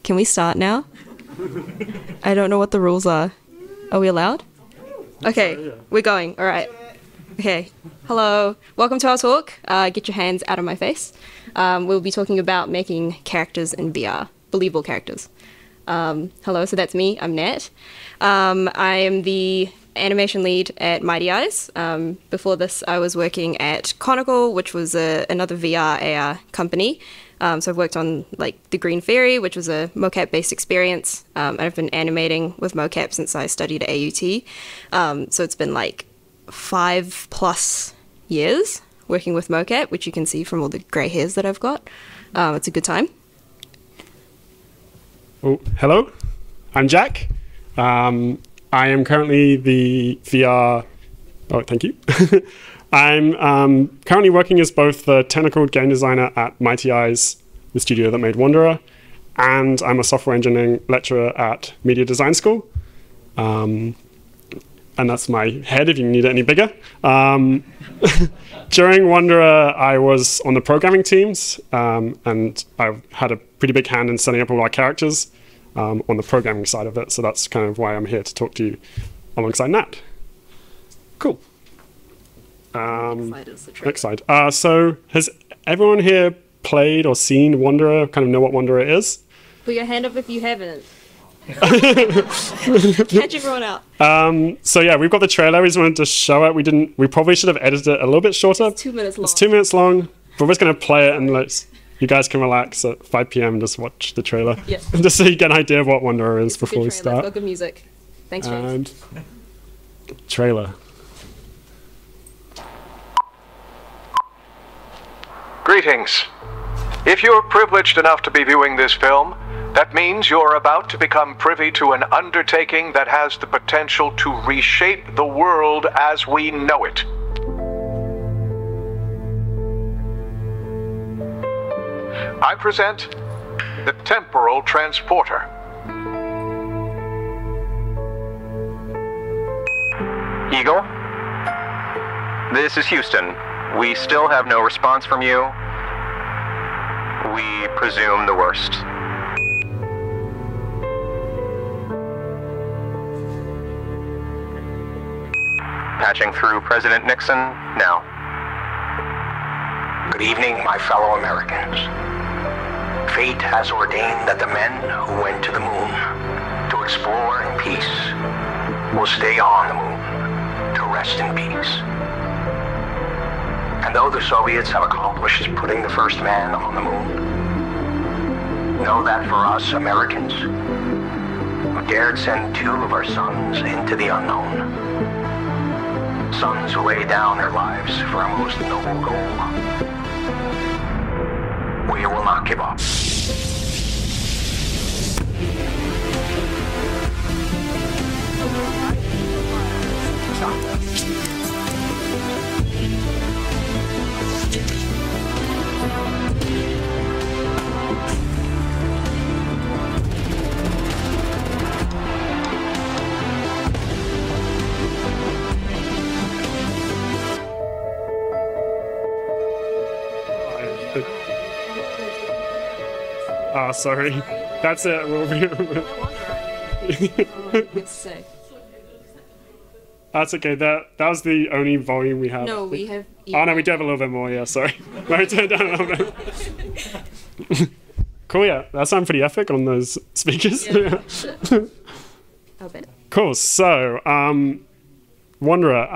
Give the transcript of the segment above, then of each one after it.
Can we start now? I don't know what the rules are. Are we allowed? Okay, we're going. All right. Okay. Hello. Welcome to our talk. Get your hands out of my face. We'll be talking about making characters in VR, believable characters. Hello, so that's me. I'm Nat. I am the animation lead at Mighty Eyes. Before this, I was working at Conical, which was another VR AR company. So I've worked on like The Green Fairy, which was a mocap-based experience. I've been animating with mocap since I studied at AUT. So it's been like 5+ years working with mocap, which you can see from all the grey hairs that I've got. It's a good time. Oh, hello, I'm Jack. I am currently the VR... Oh, thank you. I'm currently working as both the technical game designer at Mighty Eyes, the studio that made Wanderer, and I'm a software engineering lecturer at Media Design School. And that's my head if you need it any bigger. During Wanderer, I was on the programming teams, and I had a pretty big hand in setting up all our characters on the programming side of it. So that's kind of why I'm here to talk to you alongside Nat. Cool. Next slide. So has everyone here played or seen Wanderer, kind of know what Wanderer is? Put your hand up if you haven't. Catch everyone out. So yeah, we've got the trailer. We just wanted to show it. We probably should have edited it a little bit shorter. It's 2 minutes long. It's 2 minutes long, but we're just going to play it and you guys can relax at 5 p.m. and just watch the trailer. Yeah. Just so you get an idea of what Wanderer is before we start. It's got good music. Thanks, James. And trailer. Greetings. If you're privileged enough to be viewing this film, that means you're about to become privy to an undertaking that has the potential to reshape the world as we know it. I present the Temporal Transporter. Eagle? This is Houston. We still have no response from you. We presume the worst. Patching through President Nixon now. Good evening, my fellow Americans. Fate has ordained that the men who went to the moon to explore in peace will stay on the moon to rest in peace. And though the Soviets have accomplished putting the first man on the moon, know that for us Americans, who dared send 2 of our sons into the unknown, sons who laid down their lives for a most noble goal, we will not give up. Sorry. That's it. That's okay. That was the only volume we have. No, we have... Oh, no, we do have a little bit more, yeah, sorry. Let me turn it down a little bit. Cool, yeah. That sounded pretty epic on those speakers. Yeah. I'll bet. Cool. So, Wanderer.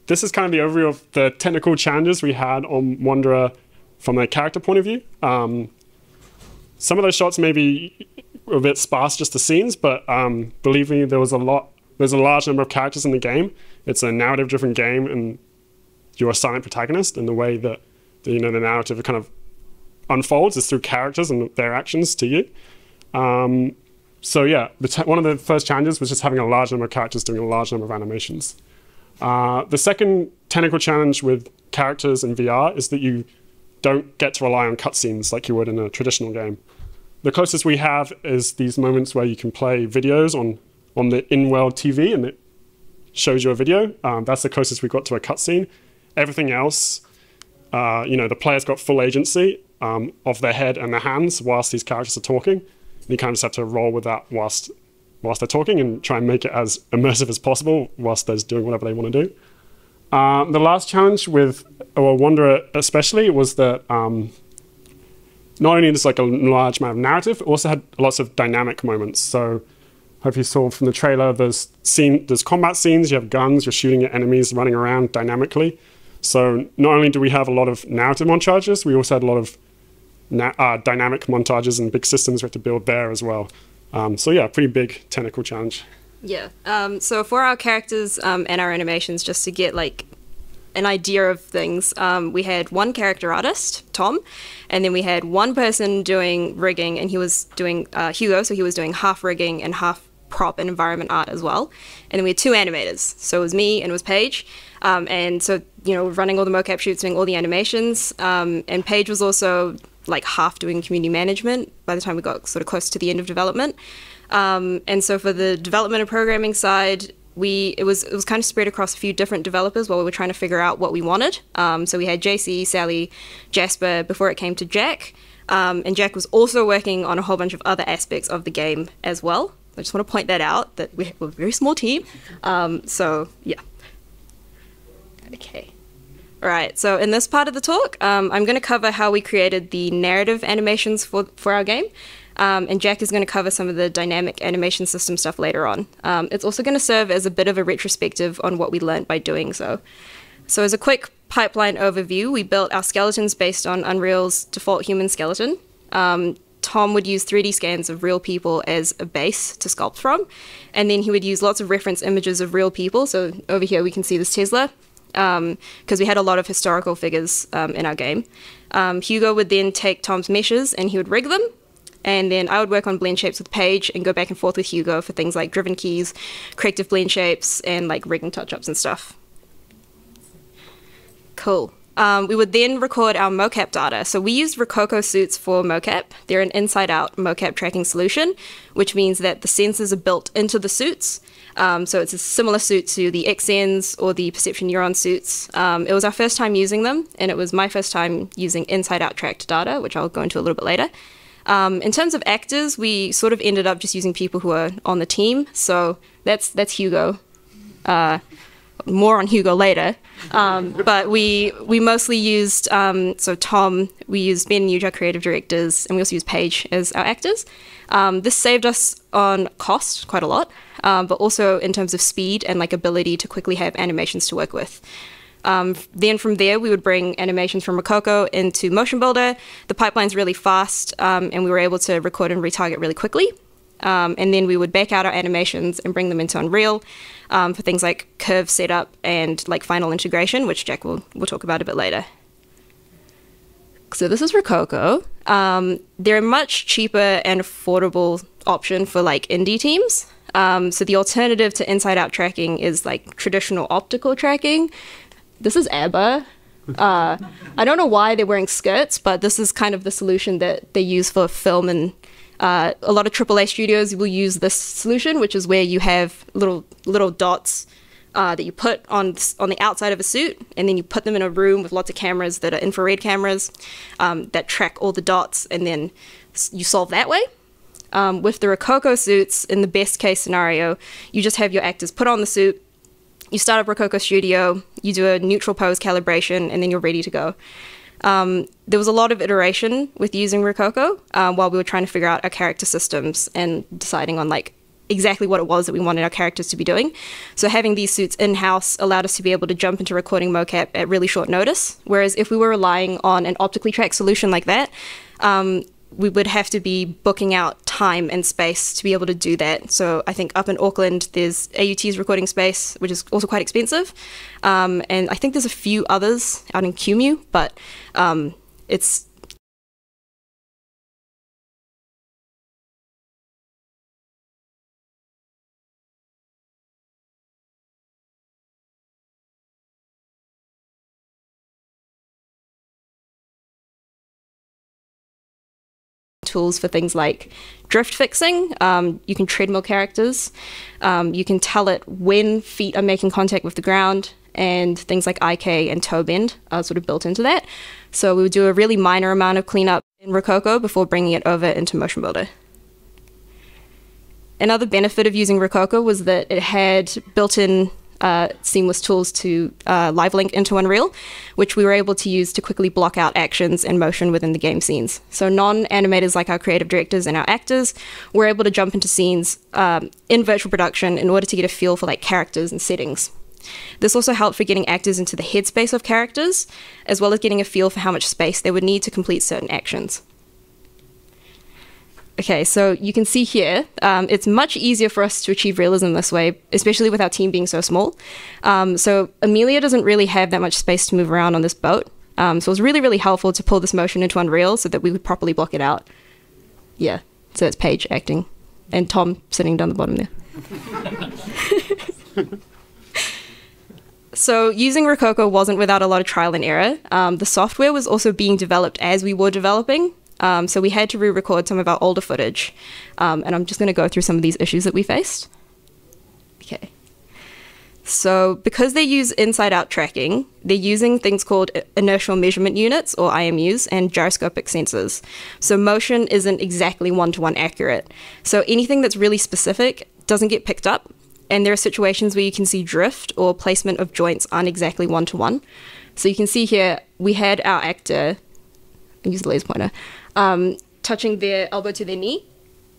This is kind of the overview of the technical challenges we had on Wanderer from a character point of view. Some of those shots may be a bit sparse, just the scenes, but believe me, there's a large number of characters in the game. It's a narrative-driven game, and you're a silent protagonist, and the way that the narrative kind of unfolds is through characters and their actions to you. So yeah, one of the first challenges was just having a large number of characters doing a large number of animations. The second technical challenge with characters in VR is that you don't get to rely on cutscenes like you would in a traditional game. The closest we have is these moments where you can play videos on the in-world TV and it shows you a video. That's the closest we got to a cutscene. Everything else, the player's got full agency of their head and their hands whilst these characters are talking. you kind of just have to roll with that whilst they're talking and try and make it as immersive as possible whilst they're doing whatever they want to do. The last challenge with Wanderer especially was that not only is like a large amount of narrative, it also had lots of dynamic moments. So hope you saw from the trailer, there's combat scenes, you have guns, you're shooting at enemies, running around dynamically. So not only do we have a lot of narrative montages, we also had a lot of dynamic montages and big systems we have to build there as well. So yeah, pretty big technical challenge. Yeah. So for our characters and our animations, just to get like an idea of things, we had one character artist, Tom, and then we had one person doing rigging, and he was doing Hugo, so he was doing half rigging and half prop and environment art as well. And then we had two animators, so it was me and it was Paige. And so, you know, running all the mocap shoots, doing all the animations, and Paige was also like half doing community management by the time we got sort of close to the end of development. And so for the development and programming side, it was kind of spread across a few different developers while we were trying to figure out what we wanted. So we had JC, Sally, Jasper before it came to Jack. And Jack was also working on a whole bunch of other aspects of the game as well. I just want to point that out, that we're a very small team. So yeah. Okay. All right, so in this part of the talk, I'm going to cover how we created the narrative animations for our game. And Jack is going to cover some of the dynamic animation system stuff later on. It's also going to serve as a bit of a retrospective on what we learned by doing so. So as a quick pipeline overview, we built our skeletons based on Unreal's default human skeleton. Tom would use 3D scans of real people as a base to sculpt from, and then he would use lots of reference images of real people. So over here we can see this Tesla, because we had a lot of historical figures in our game. Hugo would then take Tom's meshes and he would rig them, and then I would work on blend shapes with Paige and go back and forth with Hugo for things like driven keys, corrective blend shapes, and like rigging touch-ups and stuff. Cool. We would then record our mocap data. So we used Rococo suits for mocap. They're an inside-out mocap tracking solution, which means that the sensors are built into the suits. So it's a similar suit to the XNs or the perception neuron suits. It was our first time using them, and it was my first time using inside-out tracked data, which I'll go into a little bit later. In terms of actors, we sort of ended up just using people who are on the team. So that's Hugo. More on Hugo later. But we mostly used, so Tom, we used Ben and Yuja, creative directors, and we also used Paige as our actors. This saved us on cost quite a lot, but also in terms of speed and like ability to quickly have animations to work with. Then from there, we would bring animations from Rococo into Motion Builder. The pipeline's really fast, and we were able to record and retarget really quickly. And then we would bake out our animations and bring them into Unreal for things like curve setup and like final integration, which Jack will talk about a bit later. So this is Rococo. They're a much cheaper and affordable option for like indie teams. So the alternative to inside-out tracking is like traditional optical tracking. This is ABBA. I don't know why they're wearing skirts, but this is kind of the solution that they use for film, and a lot of AAA studios will use this solution, which is where you have little dots that you put on the outside of a suit, and then you put them in a room with lots of cameras that are infrared cameras that track all the dots, and then you solve that way. With the Rococo suits, in the best case scenario, you just have your actors put on the suit, you start up Rococo Studio, you do a neutral pose calibration, and then you're ready to go. There was a lot of iteration with using Rococo while we were trying to figure out our character systems and deciding on like exactly what it was that we wanted our characters to be doing. So having these suits in-house allowed us to be able to jump into recording mocap at really short notice, whereas if we were relying on an optically tracked solution like that, we would have to be booking out time and space to be able to do that. So I think up in Auckland, there's AUT's recording space, which is also quite expensive. And I think there's a few others out in QMU, but it's... tools for things like drift fixing. You can treadmill characters. You can tell it when feet are making contact with the ground, and things like IK and toe bend are sort of built into that. So we would do a really minor amount of cleanup in Rococo before bringing it over into Motion Builder. Another benefit of using Rococo was that it had built-in seamless tools to live link into Unreal, which we were able to use to quickly block out actions and motion within the game scenes. So non-animators like our creative directors and our actors were able to jump into scenes in virtual production in order to get a feel for like characters and settings. This also helped for getting actors into the headspace of characters, as well as getting a feel for how much space they would need to complete certain actions. Okay, so you can see here, it's much easier for us to achieve realism this way, especially with our team being so small. So Amelia doesn't really have that much space to move around on this boat. So it was really, really helpful to pull this motion into Unreal so that we would properly block it out. Yeah, so it's Paige acting, and Tom sitting down the bottom there. So using Rococo wasn't without a lot of trial and error. The software was also being developed as we were developing. So we had to re-record some of our older footage. And I'm just going to go through some of these issues that we faced. Okay. So because they use inside-out tracking, they're using things called inertial measurement units, or IMUs, and gyroscopic sensors. So motion isn't exactly one-to-one accurate. So anything that's really specific doesn't get picked up. And there are situations where you can see drift or placement of joints aren't exactly one-to-one. So you can see here, we had our actor, I use the laser pointer, touching their elbow to their knee.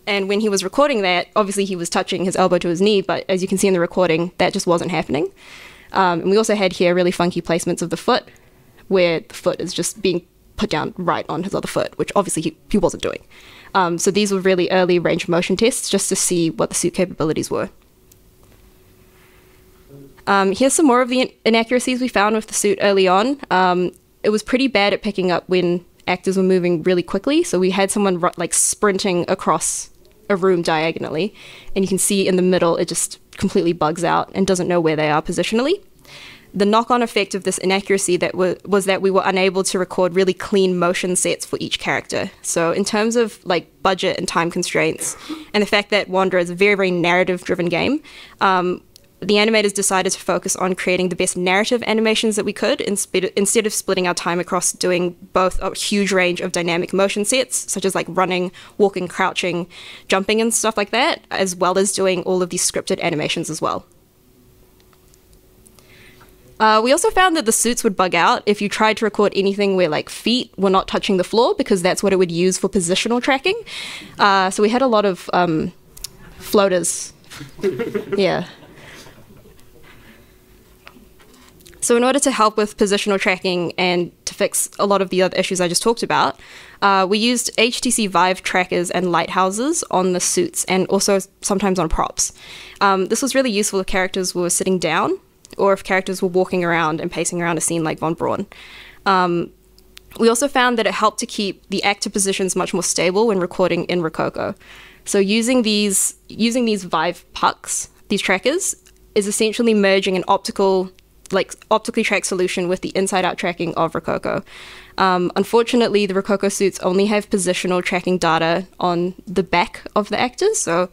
And when he was recording that, obviously he was touching his elbow to his knee, but as you can see in the recording, that just wasn't happening. And we also had here really funky placements of the foot, where the foot is just being put down right on his other foot, which obviously he wasn't doing. So these were really early range of motion tests just to see what the suit capabilities were. Here's some more of the inaccuracies we found with the suit early on. It was pretty bad at picking up when actors were moving really quickly. So we had someone like sprinting across a room diagonally, and you can see in the middle it just completely bugs out and doesn't know where they are positionally. The knock-on effect of this inaccuracy was that we were unable to record really clean motion sets for each character. So in terms of like budget and time constraints, and the fact that Wanderer is a very, very narrative-driven game, the animators decided to focus on creating the best narrative animations that we could instead of splitting our time across doing both a huge range of dynamic motion sets, such as like running, walking, crouching, jumping and stuff like that, as well as doing all of these scripted animations as well. We also found that the suits would bug out if you tried to record anything where like feet were not touching the floor, because that's what it would use for positional tracking. So we had a lot of floaters. Yeah. So in order to help with positional tracking and to fix a lot of the other issues I just talked about, we used HTC Vive trackers and lighthouses on the suits and also sometimes on props. This was really useful if characters were sitting down or if characters were walking around and pacing around a scene like Von Braun. We also found that it helped to keep the actor positions much more stable when recording in Rococo. So using these Vive pucks, these trackers, is essentially merging an optically tracked solution with the inside-out tracking of Rococo. Unfortunately, the Rococo suits only have positional tracking data on the back of the actors. So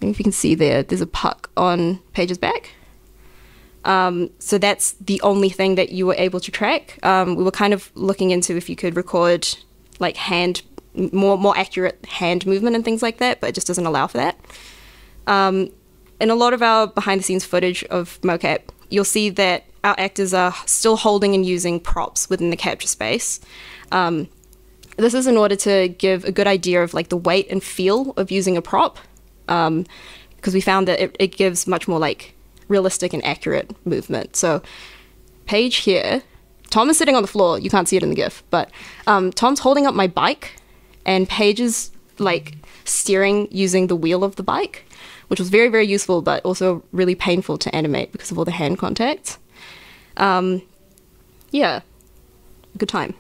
if you can see there's a puck on Paige's back. So that's the only thing that you were able to track. We were kind of looking into if you could record like more accurate hand movement and things like that, but it just doesn't allow for that. In a lot of our behind-the-scenes footage of mocap, you'll see that our actors are still holding and using props within the capture space. This is in order to give a good idea of like the weight and feel of using a prop, because we found that it gives much more like realistic and accurate movement. So Paige here, Tom is sitting on the floor. You can't see it in the GIF, but Tom's holding up my bike, and Paige is like steering using the wheel of the bike, which was very, very useful, but also really painful to animate because of all the hand contact. Yeah, good time.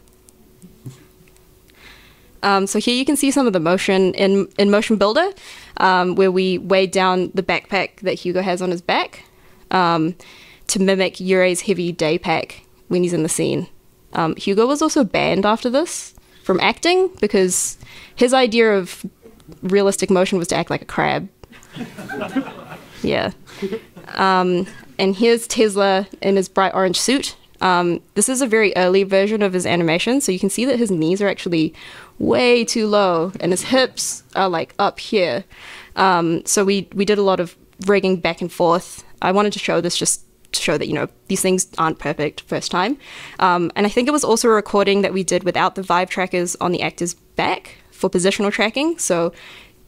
So here you can see some of the motion in Motion Builder, where we weighed down the backpack that Hugo has on his back to mimic Yurei's heavy day pack when he's in the scene. Hugo was also banned after this from acting because his idea of realistic motion was to act like a crab. Yeah. And here's Tesla in his bright orange suit. This is a very early version of his animation, so you can see that his knees are actually way too low and his hips are like up here. So we did a lot of rigging back and forth. I wanted to show this just to show that, you know, these things aren't perfect first time. And I think it was also a recording that we did without the Vive trackers on the actor's back for positional tracking. So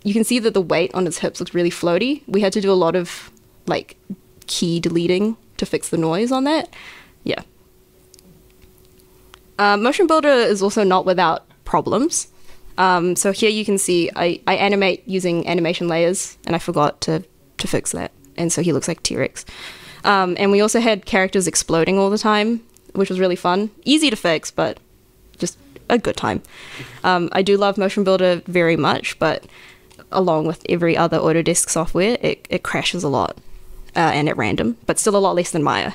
you can see that the weight on his hips looks really floaty. We had to do a lot of like key deleting to fix the noise on that. Yeah. Motion Builder is also not without problems. So here you can see I animate using animation layers, and I forgot to fix that. And so he looks like T-Rex. And we also had characters exploding all the time, which was really fun. Easy to fix, but just a good time. I do love Motion Builder very much, but along with every other Autodesk software, it crashes a lot and at random, but still a lot less than Maya.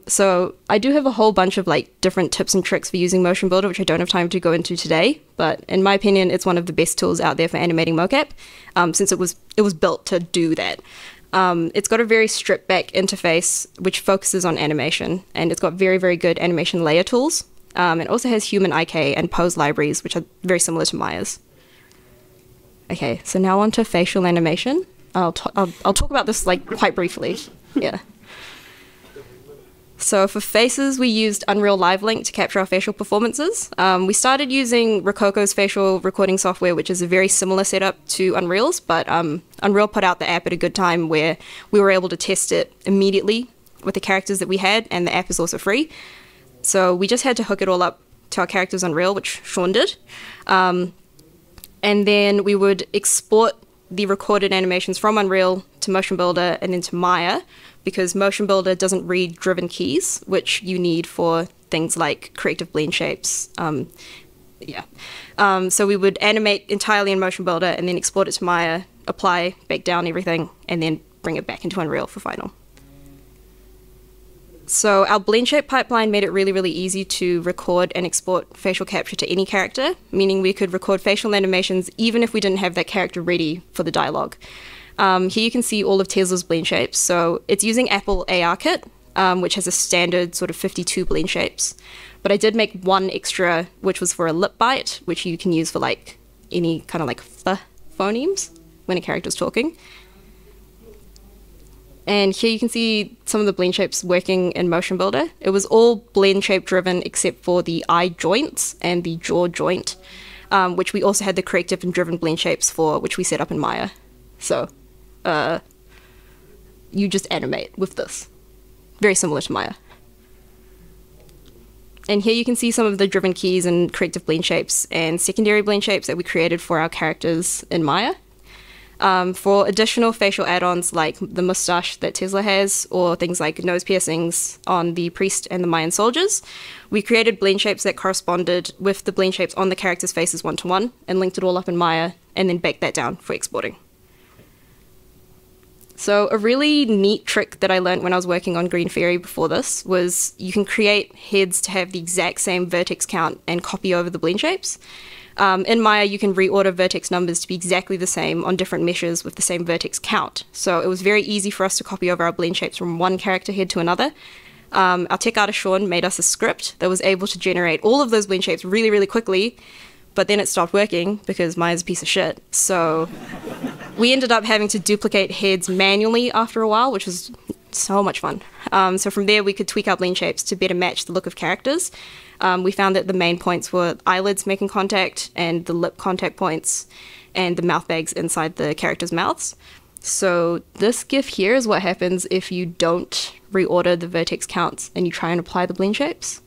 So I do have a whole bunch of like different tips and tricks for using Motion Builder, which I don't have time to go into today, but in my opinion, it's one of the best tools out there for animating mocap, since it was built to do that. It's got a very stripped back interface, which focuses on animation, and it's got very, very good animation layer tools. It also has human IK and pose libraries, which are very similar to Maya's. Okay, so now on to facial animation. I'll talk about this like quite briefly. Yeah. So for faces, we used Unreal Live Link to capture our facial performances. We started using Rococo's facial recording software, which is a very similar setup to Unreal's, but Unreal put out the app at a good time where we were able to test it immediately with the characters that we had, and the app is also free. So we just had to hook it all up to our characters on Unreal, which Sean did. And then we would export the recorded animations from Unreal to Motion Builder and into Maya, because Motion Builder doesn't read driven keys, which you need for things like corrective blend shapes. So we would animate entirely in Motion Builder and then export it to Maya, apply, bake down everything, and then bring it back into Unreal for final. So our blend shape pipeline made it really, really easy to record and export facial capture to any character, meaning we could record facial animations even if we didn't have that character ready for the dialogue. Here you can see all of Tesla's blend shapes. So it's using Apple AR Kit, which has a standard sort of 52 blend shapes. But I did make one extra, which was for a lip bite, which you can use for like any kind of like phonemes when a character's talking. And here you can see some of the blend shapes working in Motion Builder. It was all blend shape driven except for the eye joints and the jaw joint, which we also had the corrective and driven blend shapes for, which we set up in Maya. So you just animate with this. Very similar to Maya. And here you can see some of the driven keys and corrective blend shapes and secondary blend shapes that we created for our characters in Maya. For additional facial add-ons like the mustache that Tesla has, or things like nose piercings on the priest and the Mayan soldiers, we created blend shapes that corresponded with the blend shapes on the characters' faces one-to-one and linked it all up in Maya and then baked that down for exporting. So a really neat trick that I learned when I was working on Green Fairy before this was you can create heads to have the exact same vertex count and copy over the blend shapes. In Maya, you can reorder vertex numbers to be exactly the same on different meshes with the same vertex count. So it was very easy for us to copy over our blend shapes from one character head to another. Our tech artist Sean made us a script that was able to generate all of those blend shapes really, really quickly, but then it stopped working because Maya's a piece of shit. So we ended up having to duplicate heads manually after a while, which was so much fun. So from there, we could tweak our blend shapes to better match the look of characters. We found that the main points were eyelids making contact and the lip contact points and the mouth bags inside the characters' mouths. So this GIF here is what happens if you don't reorder the vertex counts and you try and apply the blend shapes.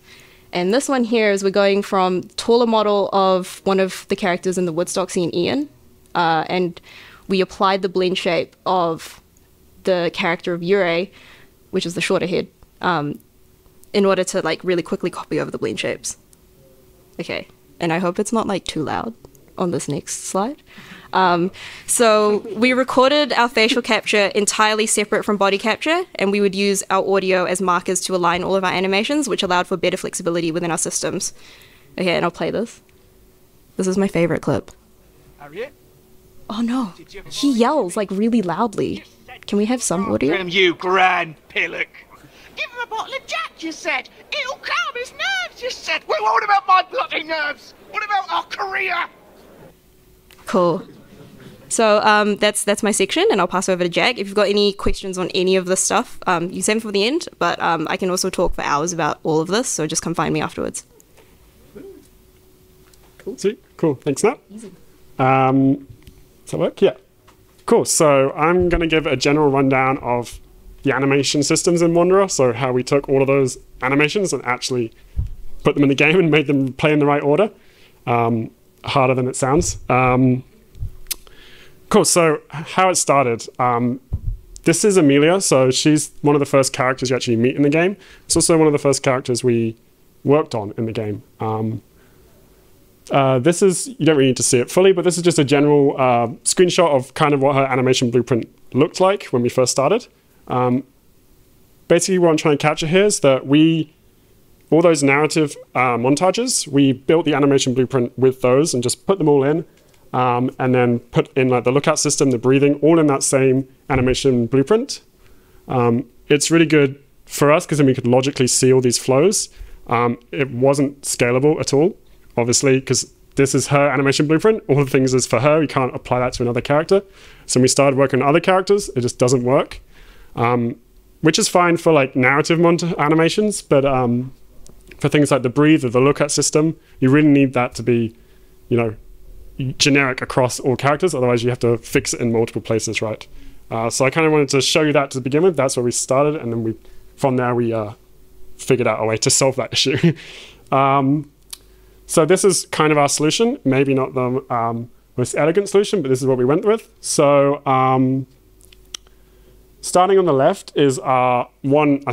And this one here is we're going from taller model of one of the characters in the Woodstock scene, Ian, and we applied the blend shape of the character of Yurei, which is the shorter head, in order to like really quickly copy over the blend shapes. Okay, and I hope it's not like too loud on this next slide. So we recorded our facial capture entirely separate from body capture, and we would use our audio as markers to align all of our animations, which allowed for better flexibility within our systems. Okay, and I'll play this. This is my favorite clip. Harriet? Oh no, he yells like really loudly. Just say Can we have some audio? From you, Grand Pillock. Give him a bottle of Jack, you said. It'll calm his nerves, you said. Well, what about my bloody nerves? What about our career? Cool. So that's my section, and I'll pass over to Jack. If you've got any questions on any of this stuff, you save them for the end, but I can also talk for hours about all of this, so just come find me afterwards. Cool. Sweet. Cool. Thanks, Nat. Easy. Does that work? Yeah. Cool. So I'm going to give a general rundown of the animation systems in Wanderer, so how we took all of those animations and actually put them in the game and made them play in the right order. Harder than it sounds. Cool, so how it started. This is Amelia, so she's one of the first characters you actually meet in the game. It's also one of the first characters we worked on in the game. This is, you don't really need to see it fully, but this is just a general screenshot of kind of what her animation blueprint looked like when we first started. Basically what I'm trying to capture here is that all those narrative montages, we built the animation blueprint with those and just put them all in, and then put in like the lookout system, the breathing, all in that same animation blueprint. It's really good for us because then we could logically see all these flows. It wasn't scalable at all, obviously, because this is her animation blueprint. All the things is for her. We can't apply that to another character. So when we started working on other characters, it just doesn't work, which is fine for like narrative animations, but for things like the breathe or the lookout system, you really need that to be, generic across all characters. Otherwise, you have to fix it in multiple places, right? So I kind of wanted to show you that to begin with. That's where we started, and then from there we figured out a way to solve that issue. So this is kind of our solution. Maybe not the most elegant solution, but this is what we went with. So starting on the left is our one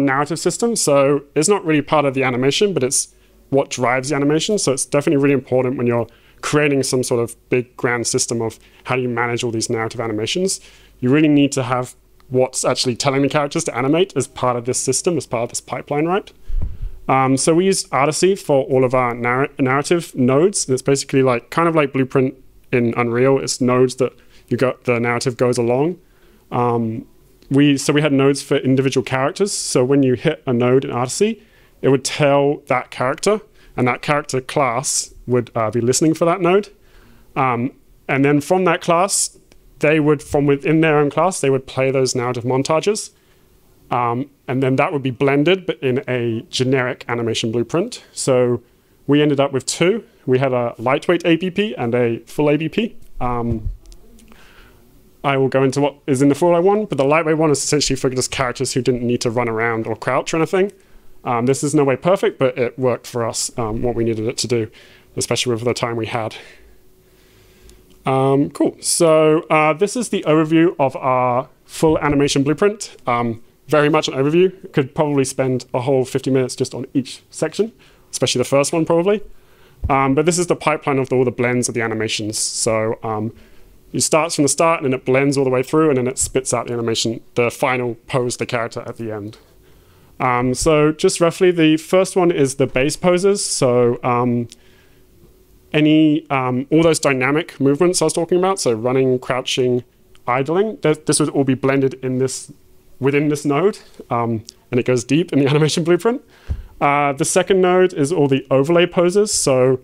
narrative system. So it's not really part of the animation, but it's what drives the animation. So it's definitely really important when you're creating some sort of big grand system of how do you manage all these narrative animations. You really need to have what's actually telling the characters to animate as part of this system, as part of this pipeline, right? So we use Artisy for all of our narrative nodes. And it's basically kind of like Blueprint in Unreal. It's nodes that the narrative goes along. We had nodes for individual characters. So when you hit a node in Artisy, it would tell that character, and that character class would be listening for that node. And then from that class, they would, from within their own class, they would play those narrative montages. And then that would be blended, but in a generic animation blueprint. So we ended up with two. We had a lightweight ABP and a full ABP. I will go into what is in the full one, but the lightweight one is essentially for just characters who didn't need to run around or crouch or anything. This is no way perfect, but it worked for us, what we needed it to do, especially with the time we had. Cool. So this is the overview of our full animation blueprint. Very much an overview. Could probably spend a whole 50 minutes just on each section, especially the first one probably. But this is the pipeline of all the blends of the animations. So it starts from the start and then it blends all the way through and then it spits out the animation, the final pose of the character at the end. So just roughly, the first one is the base poses. So all those dynamic movements I was talking about, so running, crouching, idling, this would all be blended in within this node, and it goes deep in the animation blueprint. The second node is all the overlay poses. So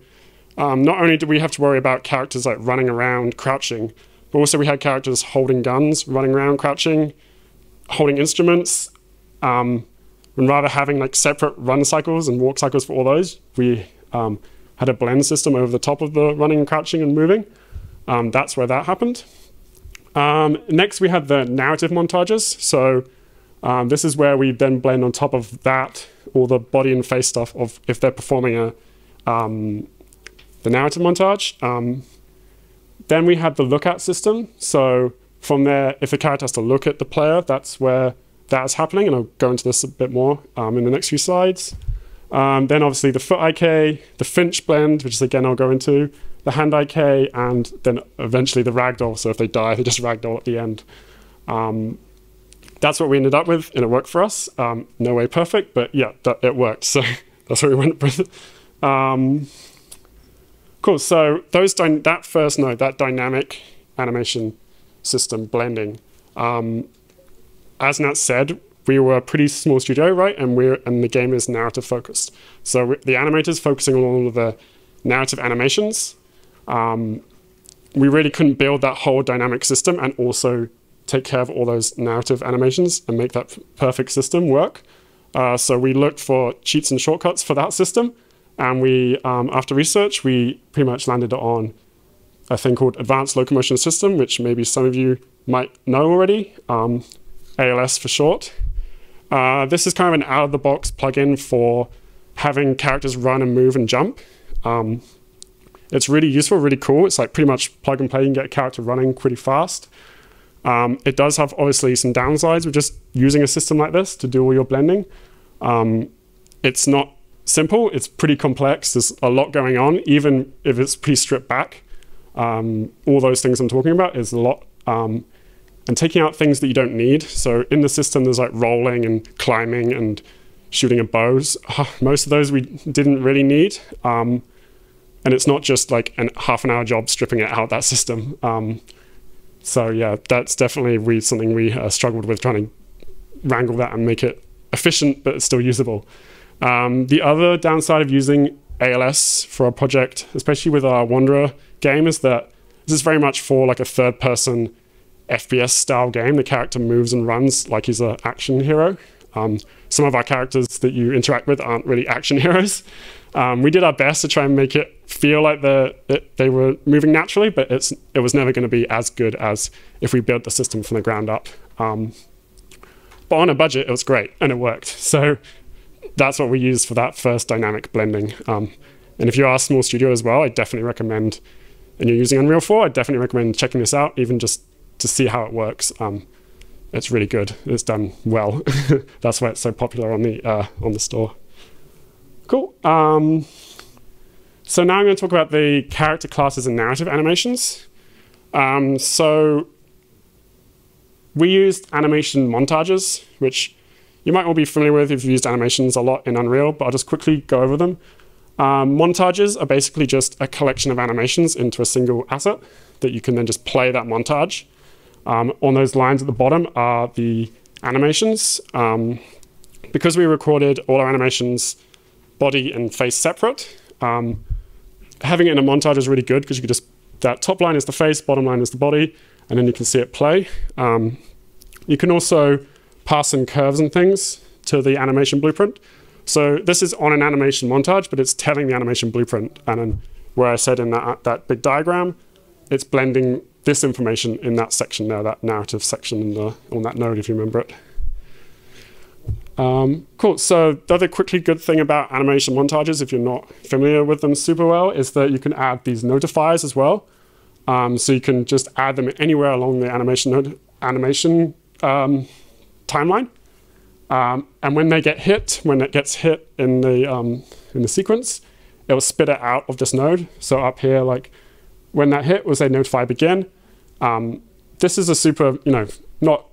not only do we have to worry about characters like running around, crouching, but also we had characters holding guns, running around, crouching, holding instruments. And rather having like separate run cycles and walk cycles for all those, we had a blend system over the top of the running and crouching and moving. That's where that happened. Next, we had the narrative montages. So this is where we then blend on top of that all the body and face stuff of if they're performing the narrative montage. Then we had the lookout system. So from there, if the character has to look at the player, that's where that's happening, and I'll go into this a bit more in the next few slides. Then obviously the foot IK, the Finch blend, which is again I'll go into, the hand IK, and then eventually the ragdoll. So if they die, they just ragdoll at the end. That's what we ended up with, and it worked for us. No way perfect, but yeah, it worked. So that's what we went with. Cool. So that first node, that dynamic animation system blending, As Nat said, we were a pretty small studio, right? And the game is narrative focused. So the animators focusing on all of the narrative animations. We really couldn't build that whole dynamic system and also take care of all those narrative animations and make that perfect system work. So we looked for cheats and shortcuts for that system. And we, after research, we pretty much landed on a thing called Advanced Locomotion System, which maybe some of you might know already, ALS for short. This is kind of an out-of-the-box plugin for having characters run and move and jump. It's really useful, really cool. It's like pretty much plug and play. You can get a character running pretty fast. It does have obviously some downsides with just using a system like this to do all your blending. It's not simple. It's pretty complex. There's a lot going on, even if it's pretty stripped back. All those things I'm talking about is a lot. And taking out things that you don't need. So in the system, there's like rolling and climbing and shooting a bows. Most of those we didn't really need. And it's not just like a half-an-hour job stripping it out, that system. So yeah, that's definitely something we struggled with, trying to wrangle that and make it efficient, but still usable. The other downside of using ALS for a project, especially with our Wanderer game, is that this is very much for like a third-person FPS style game. The character moves and runs like he's an action hero. Some of our characters that you interact with aren't really action heroes. We did our best to try and make it feel like they were moving naturally, but it was never going to be as good as if we built the system from the ground up. But on a budget, it was great and it worked. So that's what we used for that first dynamic blending. And if you are a small studio as well, I definitely recommend, and you're using Unreal 4, I definitely recommend checking this out, even just to see how it works. It's really good. It's done well. That's why it's so popular on the store. Cool. So now I'm going to talk about the character classes and narrative animations. So we used animation montages, which you might all be familiar with if you've used animations a lot in Unreal, but I'll just quickly go over them. Montages are basically just a collection of animations into a single asset that you can then just play that montage. On those lines at the bottom are the animations. Because we recorded all our animations body and face separate, having it in a montage is really good because you can just, that top line is the face, bottom line is the body, and then you can see it play. You can also pass in curves and things to the animation blueprint. So this is on an animation montage, but it's telling the animation blueprint. And then where I said in that big diagram, it's blending this information in that section there, that narrative section on that node, if you remember it. Cool. So the other quickly good thing about animation montages, if you're not familiar with them super well, is that you can add these notifiers as well. So you can just add them anywhere along the animation timeline. And when they get hit, when it gets hit in the sequence, it will spit it out of this node. So up here, like when that hit, we'll say notify begin. This is a super, not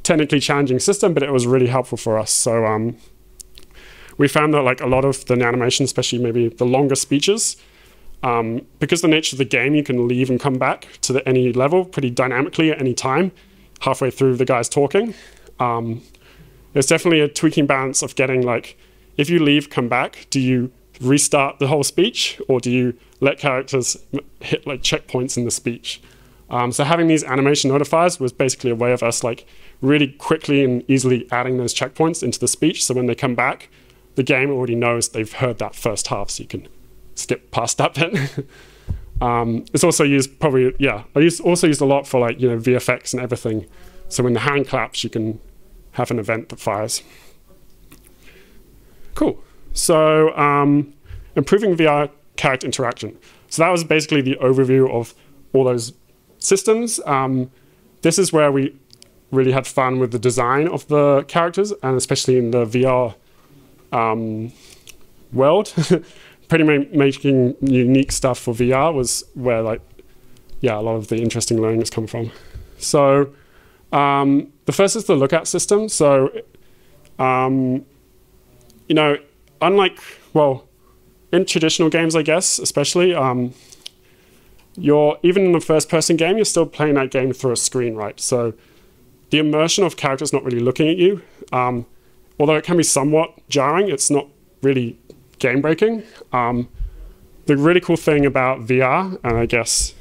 technically challenging system, but it was really helpful for us. So we found that like a lot of the animation, especially maybe the longer speeches, because the nature of the game, you can leave and come back to any level pretty dynamically at any time, halfway through the guys talking. There's definitely a tweaking balance of getting like, if you leave, come back, do you restart the whole speech, or do you let characters hit like checkpoints in the speech? So having these animation notifiers was basically a way of us like really quickly and easily adding those checkpoints into the speech. So when they come back, the game already knows they've heard that first half, so you can skip past that bit. It's also used probably, I also used a lot for like, VFX and everything. So when the hand claps, you can have an event that fires. Cool. So improving VR character interaction. So that was basically the overview of all those systems. This is where we really had fun with the design of the characters, and especially in the VR world. Pretty much making unique stuff for VR was where a lot of the interesting learning has come from. So the first is the lookout system. So, unlike, in traditional games, I guess, especially, even in the first-person game, you're still playing that game through a screen, right? So the immersion of characters not really looking at you, although it can be somewhat jarring, it's not really game-breaking. The really cool thing about VR, and I guess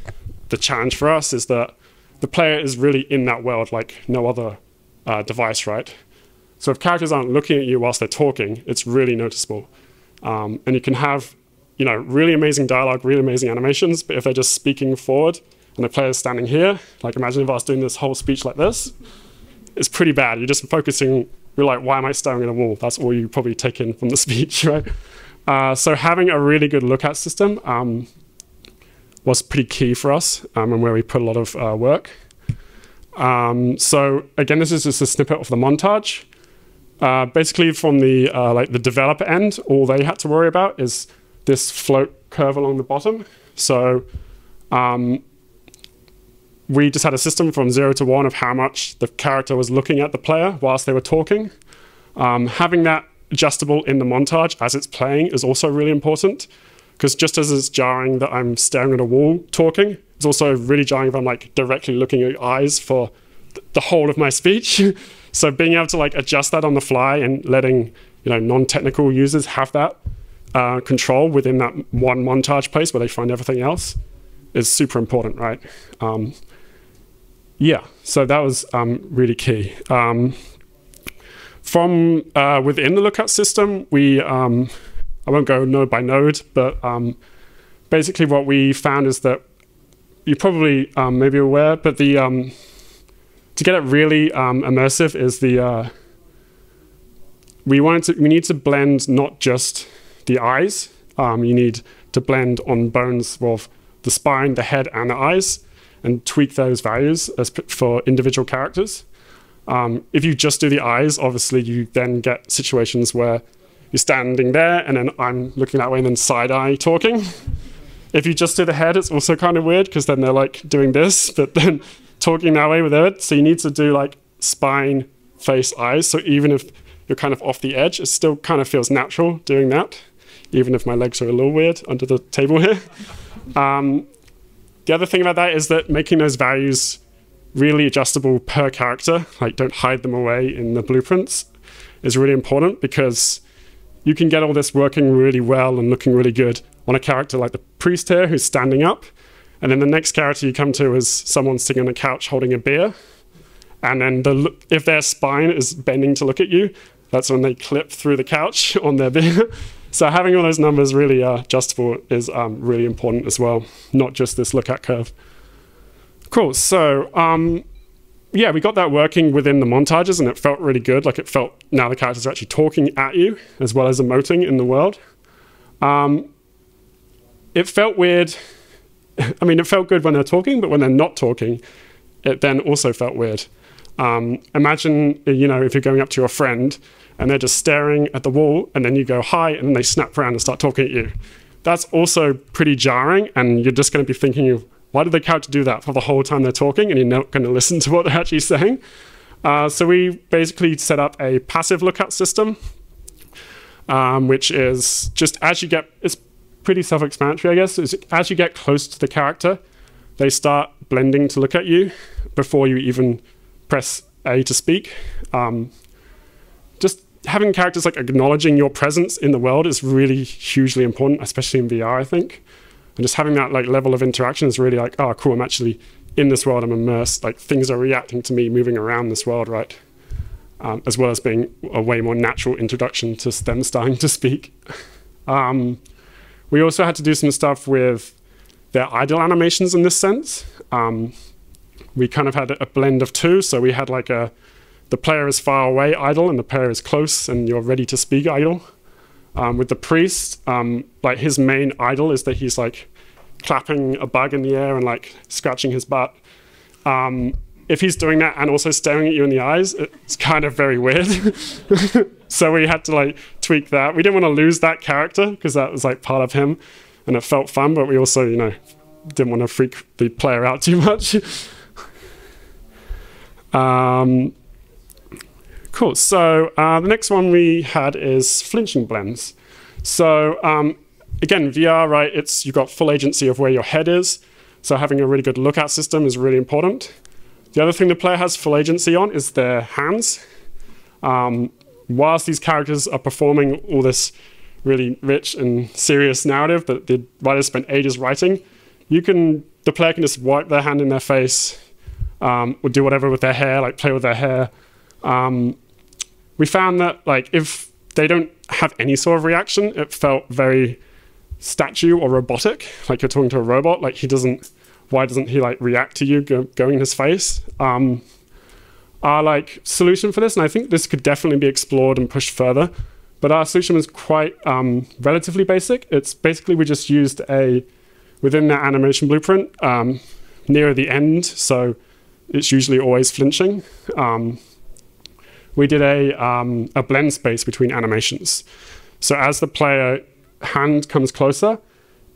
the challenge for us, is that the player is really in that world like no other device, right? So if characters aren't looking at you whilst they're talking, it's really noticeable. And you can have, you know, really amazing dialogue, really amazing animations, but if they're just speaking forward and the player's standing here, like imagine if I was doing this whole speech like this, it's pretty bad. You're just focusing, you're like, why am I staring at a wall? That's all you probably take in from the speech, right? So having a really good lookout system was pretty key for us and where we put a lot of work. So again, this is just a snippet of the montage. Basically from the like the developer end, all they had to worry about is this float curve along the bottom. So we just had a system from 0 to 1 of how much the character was looking at the player whilst they were talking. Having that adjustable in the montage as it's playing is also really important, because just as it's jarring that I'm staring at a wall talking, it's also really jarring if I'm like directly looking at your eyes for the whole of my speech. So being able to like adjust that on the fly and letting, you know, non-technical users have that control within that one montage place where they find everything else is super important, right? Yeah, so that was really key. From within the lookout system, we, I won't go node by node, but basically what we found is that you're probably maybe aware, but the to get it really immersive is the we need to blend not just the eyes. You need to blend on bones of the spine, the head, and the eyes, and tweak those values for individual characters. If you just do the eyes, obviously you then get situations where you're standing there and then I'm looking that way and then side-eye talking. If you just do the head, it's also kind of weird because then they're like doing this, but then talking that way with it. So you need to do like spine, face, eyes. So even if you're kind of off the edge, it still kind of feels natural doing that, even if my legs are a little weird under the table here. The other thing about that is that making those values really adjustable per character, like don't hide them away in the blueprints, is really important, because you can get all this working really well and looking really good on a character like the priest here who's standing up, and then the next character you come to is someone sitting on a couch holding a beer, and then if their spine is bending to look at you, that's when they clip through the couch on their beer. So having all those numbers really adjustable is really important as well, not just this lookout curve. Cool, so yeah, we got that working within the montages and it felt really good. Like it felt now the characters are actually talking at you as well as emoting in the world. It felt weird. I mean, it felt good when they're talking, but when they're not talking, it then also felt weird. Imagine, you know, if you're going up to your friend and they're just staring at the wall and then you go hi and then they snap around and start talking at you. That's also pretty jarring, and you're just going to be thinking, why did the character do that for the whole time they're talking, and you're not going to listen to what they're actually saying? So we basically set up a passive lookout system, which is just as you get, it's pretty self-explanatory, I guess. As you get close to the character, they start blending to look at you before you even press A to speak. Just having characters like acknowledging your presence in the world is really hugely important, especially in VR, I think. And just having that like level of interaction is really like, oh, cool, I'm actually in this world, I'm immersed. Like things are reacting to me moving around this world, right? As well as being a way more natural introduction to them starting to speak. We also had to do some stuff with their idle animations in this sense. We kind of had a blend of two. So we had like the player is far away idle and the player is close and you're ready to speak idle. With the priest, like his main idle is that he's like clapping a bug in the air and like scratching his butt. If he's doing that and also staring at you in the eyes, it's kind of very weird. So we had to like tweak that. We didn't want to lose that character because that was like part of him and it felt fun, but we also, you know, didn't want to freak the player out too much. Cool, so the next one we had is Flinching Blends. So again, VR, right, you've got full agency of where your head is, so having a really good lookout system is really important. The other thing the player has full agency on is their hands. Whilst these characters are performing all this really rich and serious narrative that the writers spent ages writing, the player can just wipe their hand in their face, or do whatever with their hair, like play with their hair. We found that like if they don't have any sort of reaction, it felt very statue or robotic, like you're talking to a robot. Like why doesn't he like react to you going in his face? Our like solution for this, and I think this could definitely be explored and pushed further, but our solution was quite relatively basic. It's basically we just used within that animation blueprint, near the end, so it's usually always flinching. We did a blend space between animations. So as the player hand comes closer,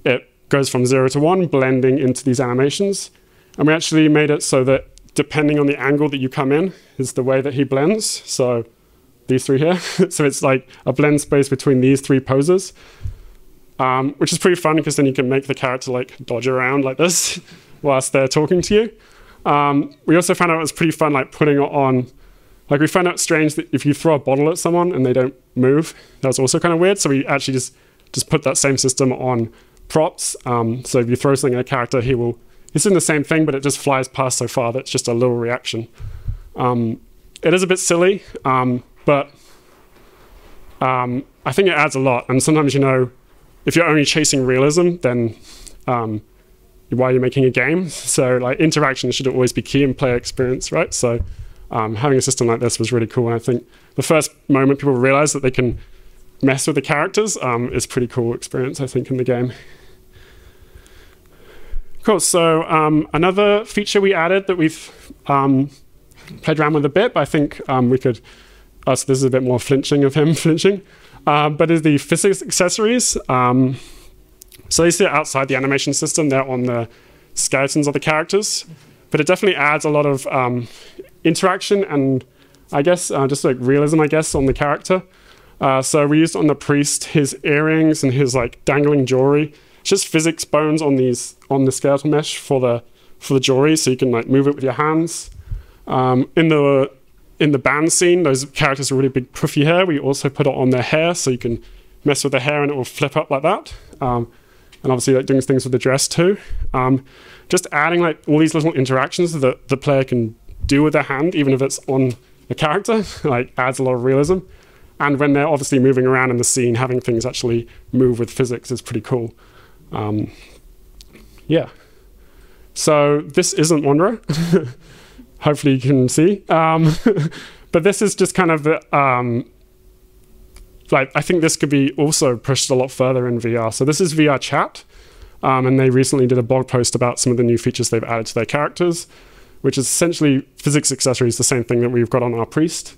it goes from 0 to 1, blending into these animations. And we actually made it so that depending on the angle that you come in is the way that he blends. So these three here. So it's like a blend space between these three poses, which is pretty fun because then you can make the character like dodge around like this whilst they're talking to you. We also found out it was pretty fun like putting it on, like we found out strange that if you throw a bottle at someone and they don't move, that was also kind of weird. So we actually just put that same system on props. So if you throw something at a character, he's doing the same thing, but it just flies past so far that it's just a little reaction. It is a bit silly, but I think it adds a lot. And sometimes, if you're only chasing realism, then why are you making a game? So like interaction should always be key in player experience, right? So having a system like this was really cool. And I think the first moment people realize that they can mess with the characters is a pretty cool experience, I think, in the game. Cool, so another feature we added that we've played around with a bit, but I think we could, so this is a bit more flinching of him flinching, but is the physics accessories. So they sit outside the animation system, they're on the skeletons of the characters, but it definitely adds a lot of interaction and I guess just like realism, I guess, on the character. So we used on the priest his earrings and his like dangling jewelry. It's just physics bones on the skeletal mesh for the jewelry, so you can like move it with your hands. In the band scene, those characters are really big puffy hair. We also put it on their hair, so you can mess with the hair and it will flip up like that. And obviously like doing things with the dress too. Just adding like all these little interactions that the player can do with their hand, even if it's on the character, like adds a lot of realism. And when they're obviously moving around in the scene, having things actually move with physics is pretty cool. Yeah. So this isn't Wanderer. Hopefully you can see. But this is just kind of the, like, I think this could be also pushed a lot further in VR. So this is VR chat. And they recently did a blog post about some of the new features they've added to their characters, which is essentially physics accessories, the same thing that we've got on our priest.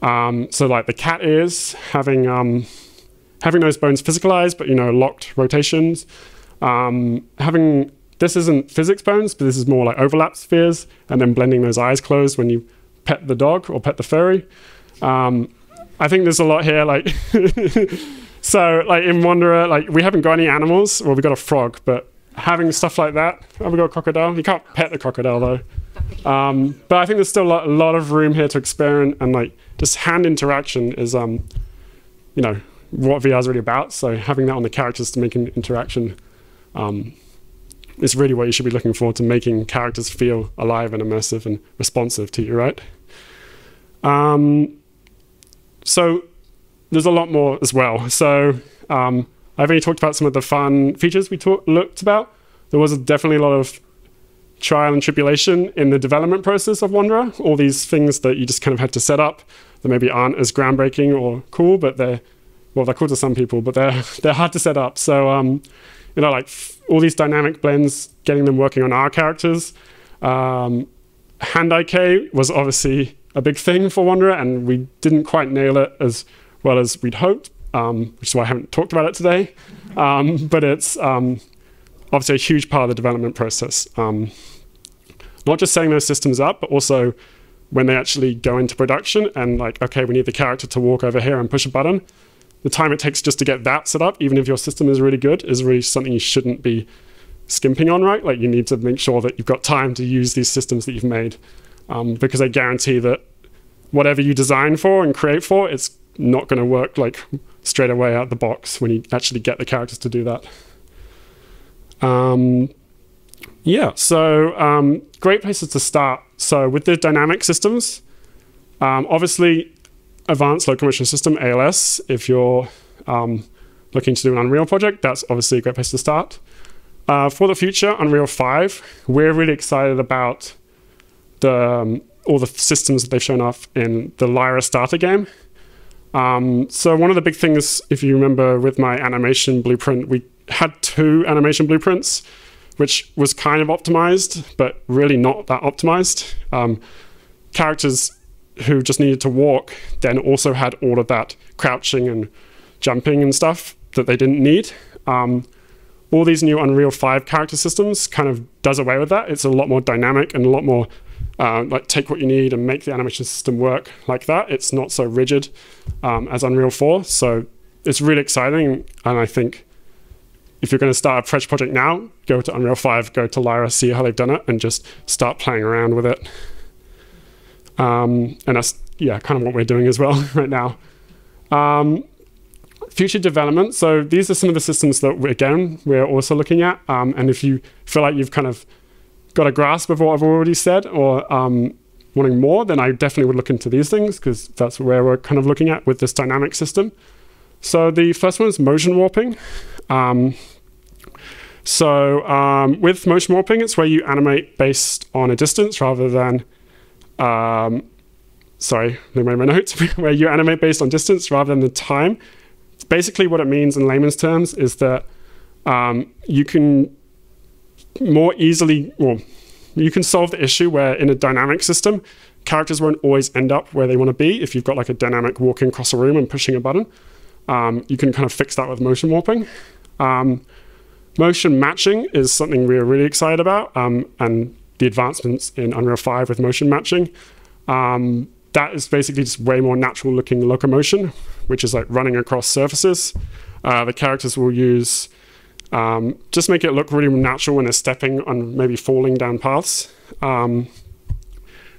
So like the cat ears, having those bones physicalized, but locked rotations. This isn't physics bones, but this is more like overlap spheres, and then blending those eyes closed when you pet the dog or pet the furry. I think there's a lot here, like so like in Wanderer, like we haven't got any animals. Well, we got a frog, but having stuff like that. Oh, we got a crocodile. You can't pet the crocodile though. But I think there's still a lot of room here to experiment, and like just hand interaction is what VR is really about. So having that on the characters to make an interaction is really what you should be looking for, to making characters feel alive and immersive and responsive to you, right? So there's a lot more as well. So I've only talked about some of the fun features we looked about. There was definitely a lot of trial and tribulation in the development process of Wanderer. All these things that you just kind of had to set up that maybe aren't as groundbreaking or cool, but they're cool to some people, but they're hard to set up. So like all these dynamic blends, getting them working on our characters. Hand-eye K was obviously a big thing for Wanderer, and we didn't quite nail it as well as we'd hoped, which is why I haven't talked about it today. But it's obviously a huge part of the development process. Not just setting those systems up, but also when they actually go into production and like, okay, we need the character to walk over here and push a button. The time it takes just to get that set up, even if your system is really good, is really something you shouldn't be skimping on, right? Like you need to make sure that you've got time to use these systems that you've made. because they guarantee that whatever you design for and create for, it's not going to work like straight away out the box when you actually get the characters to do that. Yeah, so great places to start. So with the dynamic systems, obviously Advanced Locomotion System, ALS, if you're looking to do an Unreal project, that's obviously a great place to start. For the future, Unreal 5, we're really excited about all the systems that they've shown off in the Lyra starter game. So one of the big things, if you remember with my animation blueprint, we had 2 animation blueprints, which was kind of optimized, but really not that optimized. Characters who just needed to walk then also had all of that crouching and jumping and stuff that they didn't need. All these new Unreal 5 character systems kind of does away with that. It's a lot more dynamic and a lot more like take what you need and make the animation system work like that. It's not so rigid as Unreal 4. So it's really exciting. And I think if you're going to start a fresh project now, go to Unreal 5, go to Lyra, see how they've done it, and just start playing around with it. And that's, yeah, kind of what we're doing as well right now. Future development. So these are some of the systems that, we're also looking at. And if you feel like you've kind of got a grasp of what I've already said, or wanting more, then I definitely would look into these things, because that's where we're kind of looking at with this dynamic system. So the first one is motion warping. With motion warping, it's where you animate based on a distance rather than, sorry, let me read my notes, where you animate based on distance rather than the time. Basically what it means in layman's terms is that you can more easily, well, you can solve the issue where in a dynamic system, characters won't always end up where they want to be. If you've got like a dynamic walking across a room and pushing a button, you can kind of fix that with motion warping. Motion matching is something we're really excited about, and the advancements in Unreal 5 with motion matching. That is basically just way more natural looking locomotion, which is like running across surfaces. The characters will use, just make it look really natural when they're stepping on maybe falling down paths.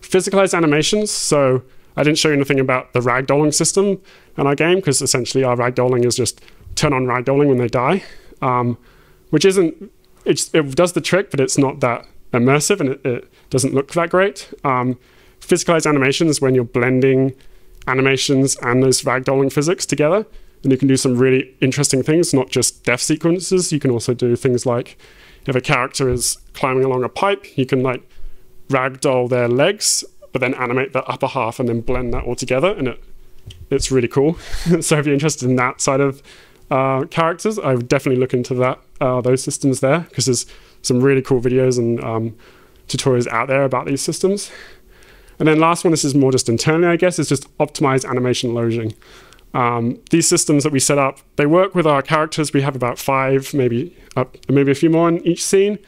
Physicalized animations, so I didn't show you anything about the ragdolling system in our game, because essentially our ragdolling is just turn on ragdolling when they die. Which isn't, it does the trick, but it's not that immersive, and it doesn't look that great. Physicalized animations, when you're blending animations and those ragdolling physics together, and you can do some really interesting things, not just death sequences. You can also do things like, if a character is climbing along a pipe, you can like ragdoll their legs, but then animate the upper half and then blend that all together, and it's really cool. So if you're interested in that side of characters, I would definitely look into that, those systems there, because there's some really cool videos and tutorials out there about these systems. And then last one, this is more just internally, I guess, is just optimized animation loading. These systems that we set up, they work with our characters. We have about 5, maybe a few more in each scene,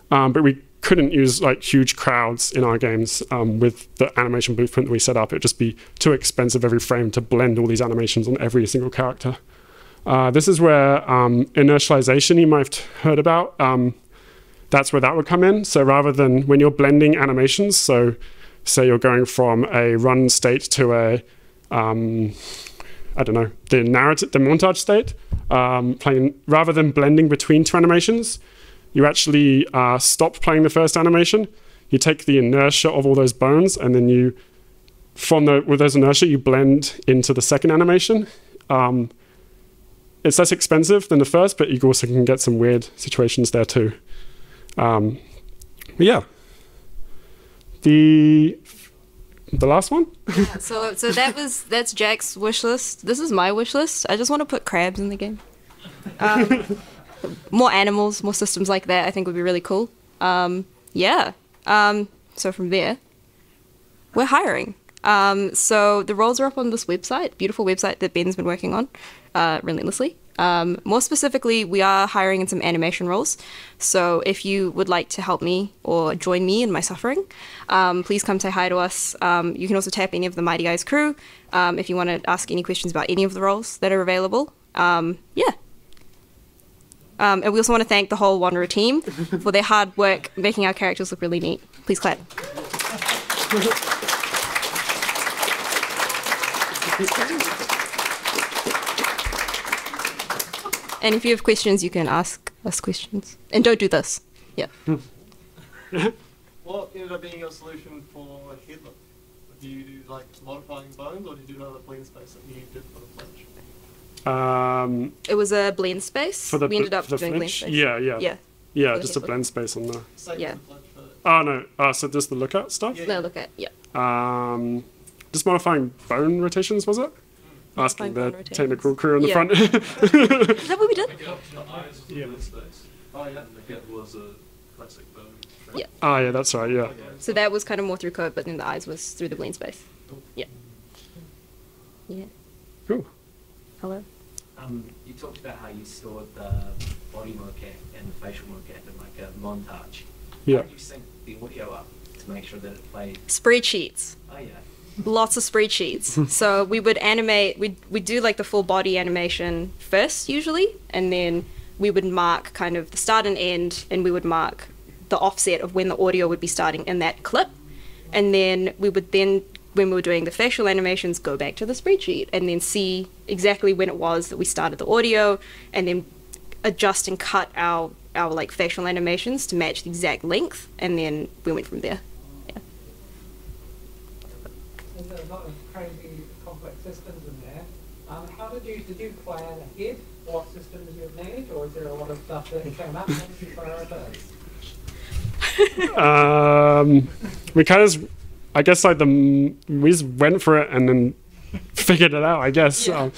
but we couldn't use like huge crowds in our games with the animation blueprint that we set up. It'd just be too expensive every frame to blend all these animations on every single character. This is where inertialization you might have heard about. That's where that would come in. So rather than when you're blending animations, so say you're going from a run state to a, I don't know, the montage state, rather than blending between 2 animations, you actually stop playing the first animation. You take the inertia of all those bones, and then you, with those inertia, you blend into the second animation. It's less expensive than the first, but you also can get some weird situations there too. Yeah. The last one? Yeah, so that's Jack's wish list. This is my wish list. I just want to put crabs in the game. More animals, more systems like that I think would be really cool. Yeah. So from there, we're hiring. So the roles are up on this website, beautiful website that Ben's been working on relentlessly. More specifically, we are hiring in some animation roles. So if you would like to help me or join me in my suffering, please come say hi to us. You can also tap any of the Mighty Eyes crew if you want to ask any questions about any of the roles that are available. Yeah. And we also want to thank the whole Wanderer team for their hard work making our characters look really neat. Please clap. And if you have questions, you can ask us questions. And don't do this. Yeah. What ended up being your solution for headlock? Do you do like modifying bones, or do you do another blend space that you did for the flinch? It was a blend space. For the We ended up the doing blend flinch? space. Yeah, yeah. Yeah. Yeah, For just a headlock. blend space on there. Same Yeah. as the flinch for Oh no, so just the lookout stuff? Yeah. No, look at, yeah. Just modifying bone rotations, was it? Asking bone the rotations. technical crew in the Yeah. front. Is that what we did? oh yeah. was a classic bone. Yeah. Ah, yeah, that's right, yeah. So that was kind of more through code, but then the eyes was through the blend space. Yeah. Yeah. Cool. Hello? You talked about how you stored the body mocap and the facial mocap in like a montage. Yeah. How did you sync the audio up to make sure that it played? Spreadsheets. Oh yeah. Lots of spreadsheets. So we would animate, we'd do like the full body animation first usually, and then we would mark kind of the start and end, and we would mark the offset of when the audio would be starting in that clip. And then we would then, when we were doing the facial animations, go back to the spreadsheet and then see exactly when it was that we started the audio, and then adjust and cut our like facial animations to match the exact length, and then we went from there. Yeah. There's a lot of crazy complex systems in there. How did you plan ahead what systems you'd need, or is there a lot of stuff that came up and you prioritize? We kind of, I guess, like we just went for it and then figured it out, I guess. Yeah.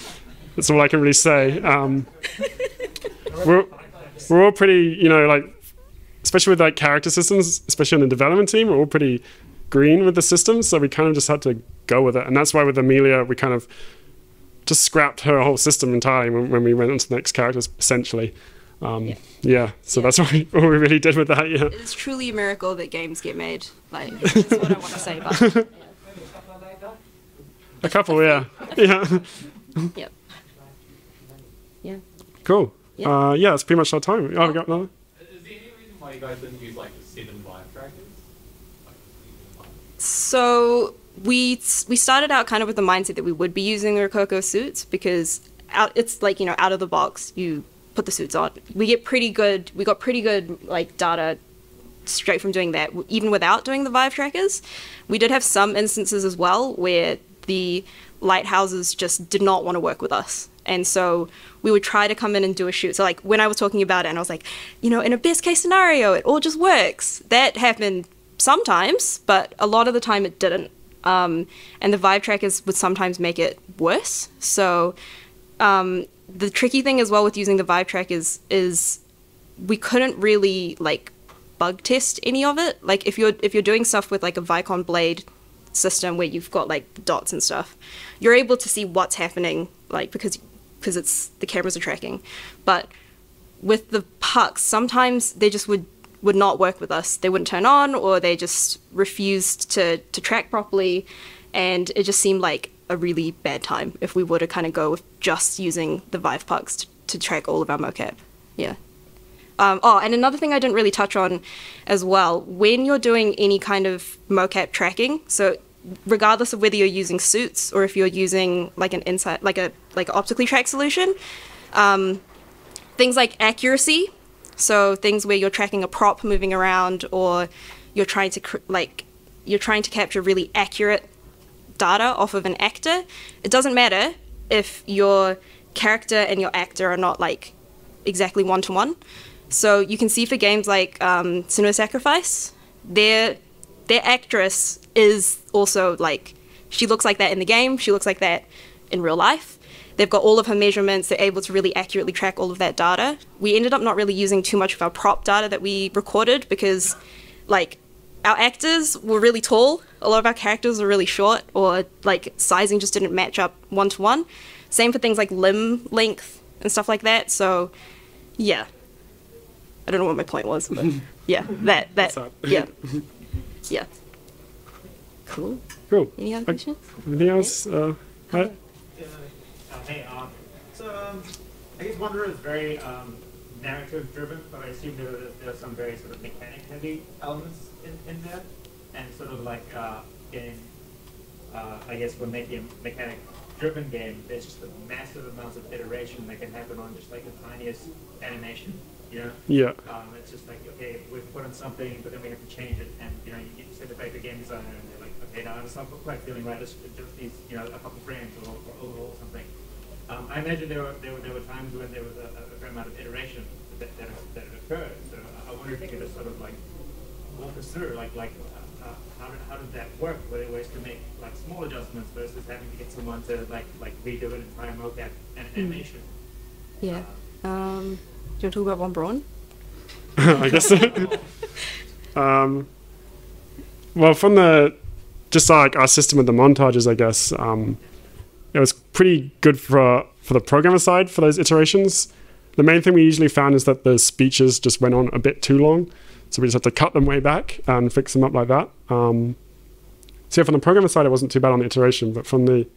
That's all I can really say. We're all pretty, like, especially with like character systems, especially on the development team, we're all pretty green with the systems, so we kind of just had to go with it. And that's why with Amelia, we kind of just scrapped her whole system entirely when we went on to the next characters, essentially. So that's what we really did with that, yeah. It's truly a miracle that games get made. Like, that's what I want to say about it. A couple, yeah. Yeah. Yep. Yeah. Cool. Yeah. Yeah, that's pretty much our time. Oh, we got another? Is there any reason why you guys didn't use like 7 vibe trackers? So we started out kind of with the mindset that we would be using the Rococo suits, because it's like, out of the box, you put the suits on. We got pretty good like data straight from doing that, even without doing the Vive trackers. We did have some instances as well where the lighthouses just did not want to work with us. And so we would try to come in and do a shoot. So like when I was talking about it and I was like, in a best case scenario, it all just works. That happened sometimes, but a lot of the time it didn't. And the Vive trackers would sometimes make it worse. So the tricky thing as well with using the Vive trackers is we couldn't really like bug test any of it. Like if you're doing stuff with like a Vicon blade system where you've got like the dots and stuff, you're able to see what's happening, like because it's the cameras are tracking. But with the pucks, sometimes they just would not work with us. They wouldn't turn on, or they just refused to track properly, and it just seemed like a really bad time if we were to kind of go with just using the Vive pucks to track all of our mocap. Yeah. And another thing I didn't really touch on as well, when you're doing any kind of mocap tracking, so regardless of whether you're using suits or if you're using like an inside, like an optically tracked solution, things like accuracy, so things where you're tracking a prop moving around, or you're trying to capture really accurate data off of an actor, it doesn't matter if your character and your actor are not like exactly one-to-one. So you can see for games like Cinema Sacrifice, their actress is also like, she looks like that in the game, she looks like that in real life. They've got all of her measurements, they're able to really accurately track all of that data. We ended up not really using too much of our prop data that we recorded because like our actors were really tall, a lot of our characters were really short, or like sizing just didn't match up one-to-one. Same for things like limb length and stuff like that. So yeah, I don't know what my point was, but yeah, that yeah. Yeah. Cool. Any other questions? Anything else? Hi? Hey, I guess Wanderer is very narrative driven, but I assume there's some very sort of mechanic heavy elements in there, and sort of like game, I guess we're making a mechanic-driven game. There's just a massive amounts of iteration that can happen on just like the tiniest animation. You know? Yeah. It's just like, okay, we've put in something, but then we have to change it, and you know, you send it back to the game designer, and they're like, okay, now it's not quite feeling right. It just needs, you know, a couple frames or overhaul something. I imagine there were times when there was a fair amount of iteration that occurred. So I wonder if you could just sort of like walk us through, how did that work? Were there ways to make like small adjustments versus having to get someone to like redo an entire mocap animation? Yeah. Do you want to talk about Von Braun? I guess so. Well, from just like our system with the montages, I guess, it was pretty good for the programmer side for those iterations. The main thing we usually found is that the speeches just went on a bit too long, so we just had to cut them way back and fix them up like that. So yeah, from the programmer side, it wasn't too bad on the iteration, but from the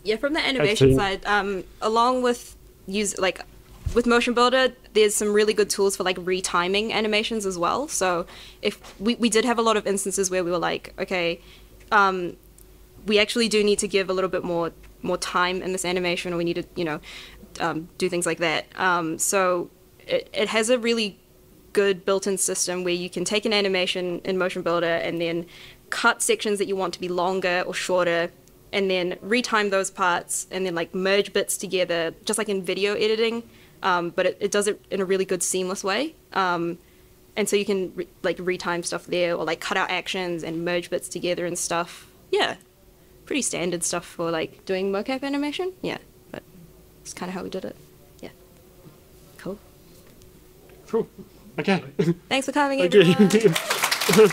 animation side, along with with Motion Builder, there's some really good tools for like retiming animations as well. So if we did have a lot of instances where we were like, okay, we actually do need to give a little bit more time in this animation, or we need to, you know, do things like that. So it has a really good built-in system where you can take an animation in Motion Builder and then cut sections that you want to be longer or shorter, and then retime those parts, and then like merge bits together, just like in video editing. But it does it in a really good seamless way. And so you can retime stuff there, or like cut out actions and merge bits together and stuff. Yeah, pretty standard stuff for like doing mocap animation. Yeah, but it's kind of how we did it. Yeah, cool. Cool. Okay. Thanks for coming, Thank you. everyone.